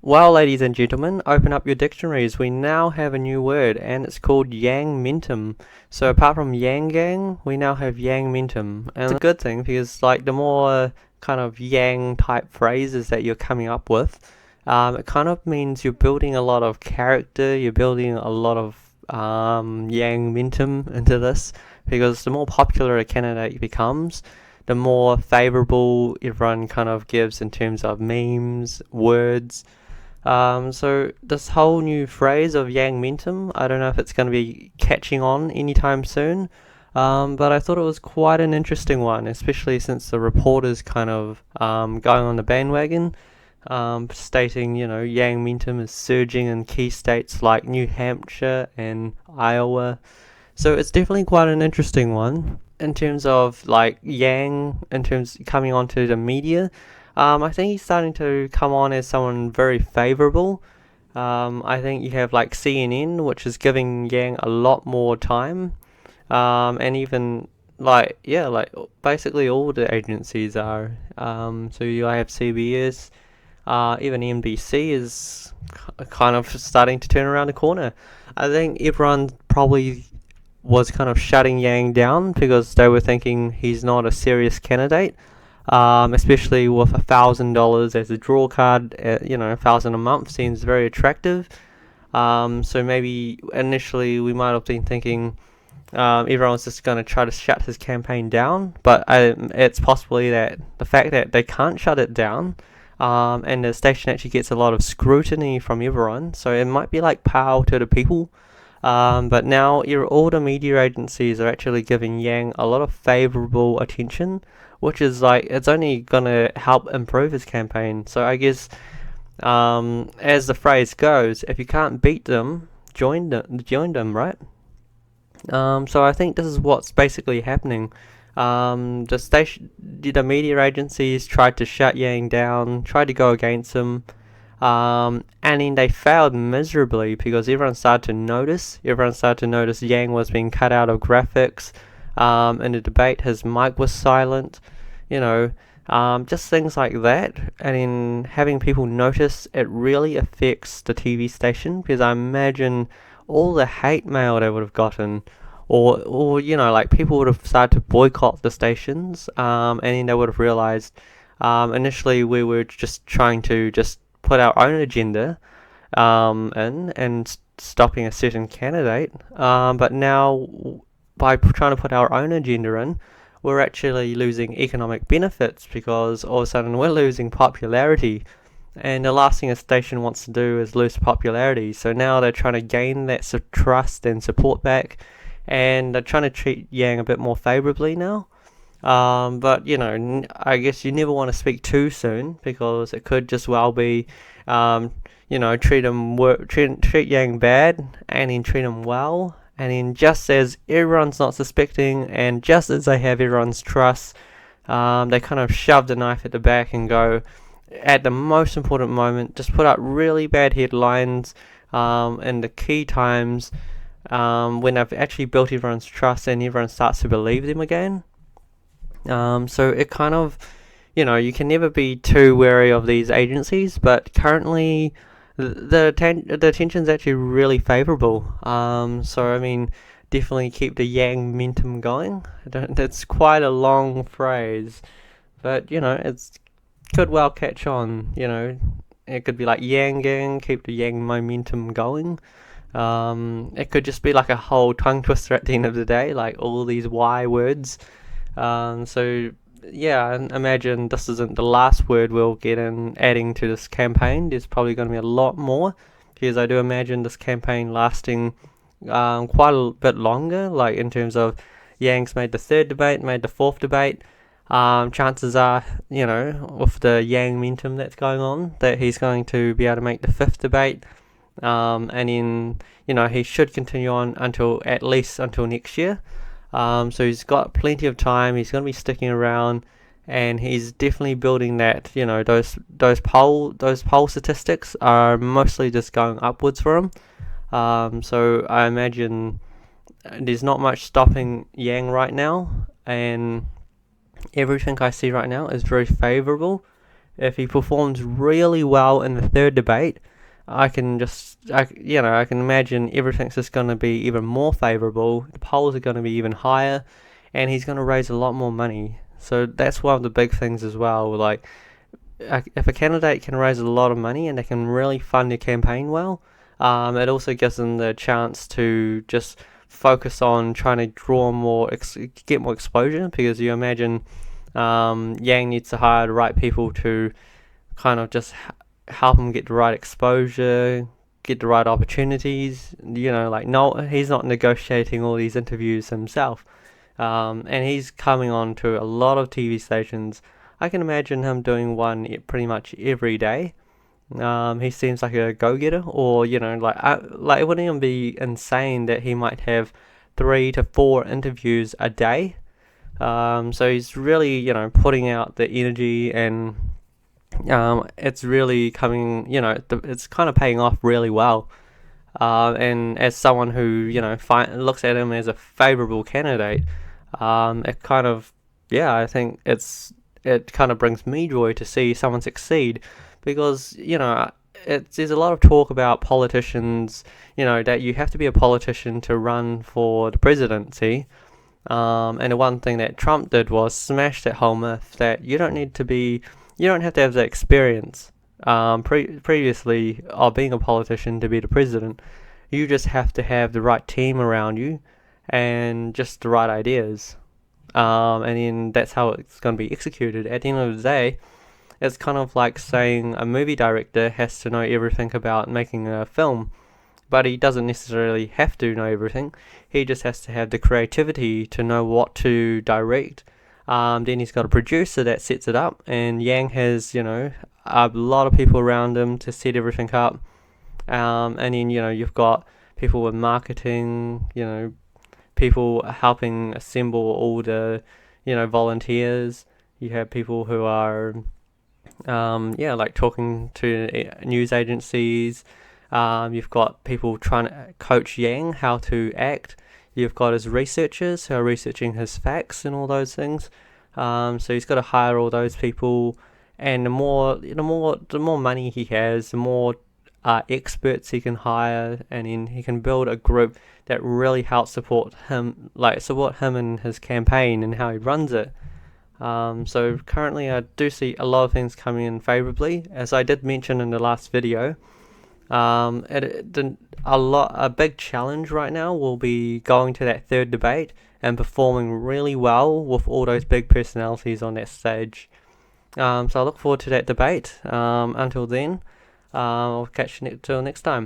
Well, ladies and gentlemen, open up your dictionaries. We now have a new word, and it's called Yangmentum. So apart from Yang Gang, we now have Yangmentum, and it's a good thing because, like, the more kind of Yang type phrases that you're coming up with, it kind of means you're building a lot of character. You're building a lot of Yangmentum into this, because the more popular a candidate becomes, the more favorable everyone kind of gives in terms of memes, words. So this whole new phrase of Yangmentum, I don't know if it's going to be catching on anytime soon, but I thought it was quite an interesting one, especially since the reporters kind of going on the bandwagon, stating, Yangmentum is surging in key states like New Hampshire and Iowa. So it's definitely quite an interesting one in terms of like Yang, in terms coming onto the media. I think he's starting to come on as someone very favourable. I think you have like CNN, which is giving Yang a lot more time, and even like basically all the agencies are. So you have CBS, even NBC is kind of starting to turn around the corner. I think everyone probably was kind of shutting Yang down because they were thinking he's not a serious candidate, especially with $1,000 as a draw card. 1,000 a month seems very attractive. So maybe initially we might have been thinking everyone's just going to try to shut his campaign down, but it's possibly that the fact that they can't shut it down, and the station actually gets a lot of scrutiny from everyone, so it might be like power to the people. But now all the media agencies are actually giving Yang a lot of favourable attention, which is like, it's only gonna help improve his campaign. So I guess, as the phrase goes, if you can't beat them, join them, right? So I think this is what's basically happening. The media agencies tried to shut Yang down, tried to go against him. And then they failed miserably because everyone started to notice. Everyone started to notice Yang was being cut out of graphics. In the debate, his mic was silent. Just things like that. And then having people notice, it really affects the TV station, because I imagine all the hate mail they would have gotten, or like people would have started to boycott the stations. And then they would have realized, initially we were just trying to just put our own agenda in and stopping a certain candidate, but now by trying to put our own agenda in, we're actually losing economic benefits, because all of a sudden we're losing popularity, and the last thing a station wants to do is lose popularity. So now they're trying to gain that trust and support back, and they're trying to treat Yang a bit more favourably now. But I guess you never want to speak too soon, because it could just well be, treat Yang bad and then treat him well, and then just as everyone's not suspecting, and just as they have everyone's trust, they kind of shove the knife at the back and go, at the most important moment, just put up really bad headlines in the key times, when they've actually built everyone's trust and everyone starts to believe them again. So it kind of, you can never be too wary of these agencies, but currently the attention's actually really favourable. So I mean, definitely keep the Yangmentum going. That's quite a long phrase, but it's could well catch on. It could be like Yang Gang, keep the Yang momentum going. It could just be like a whole tongue twister at the end of the day, like all these Y words. So yeah, and imagine this isn't the last word we'll get in adding to this campaign. There's probably going to be a lot more, because I do imagine this campaign lasting quite a bit longer, like in terms of Yang's made the third debate, made the fourth debate. Chances are, with the Yangmentum that's going on, that he's going to be able to make the fifth debate. And then, he should continue on at least until next year. So he's got plenty of time. He's going to be sticking around, and he's definitely building that. Those poll statistics are mostly just going upwards for him. So I imagine there's not much stopping Yang right now, and everything I see right now is very favourable. If he performs really well in the third debate, I can imagine everything's just going to be even more favourable. The polls are going to be even higher, and he's going to raise a lot more money. So that's one of the big things as well. Like, if a candidate can raise a lot of money and they can really fund their campaign well, it also gives them the chance to just focus on trying to draw get more exposure. Because you imagine Yang needs to hire the right people to kind of just help him get the right exposure, get the right opportunities. Like, no, he's not negotiating all these interviews himself, and he's coming on to a lot of TV stations. I can imagine him doing one pretty much every day. He seems like a go-getter, or like it wouldn't even be insane that he might have 3 to 4 interviews a day. So he's really, putting out the energy, and it's really coming, it's kind of paying off really well. And as someone who, looks at him as a favourable candidate, it kind of, I think it kind of brings me joy to see someone succeed, because, there's a lot of talk about politicians, that you have to be a politician to run for the presidency. And the one thing that Trump did was smash that whole myth that you don't have to have the experience previously of being a politician to be the president. You just have to have the right team around you and just the right ideas. And then that's how it's going to be executed. At the end of the day, it's kind of like saying a movie director has to know everything about making a film, but he doesn't necessarily have to know everything. He just has to have the creativity to know what to direct. Then he's got a producer that sets it up, and Yang has, a lot of people around him to set everything up. And then, you've got people with marketing, people helping assemble all the, volunteers. You have people who are, like talking to news agencies. You've got people trying to coach Yang how to act. You've got his researchers who are researching his facts and all those things. So he's got to hire all those people, and the more money he has, the more experts he can hire, and then he can build a group that really helps support him in his campaign and how he runs it. So currently, I do see a lot of things coming in favorably, as I did mention in the last video. A big challenge right now will be going to that third debate and performing really well with all those big personalities on that stage. So I look forward to that debate. Until then, I'll catch you till next time.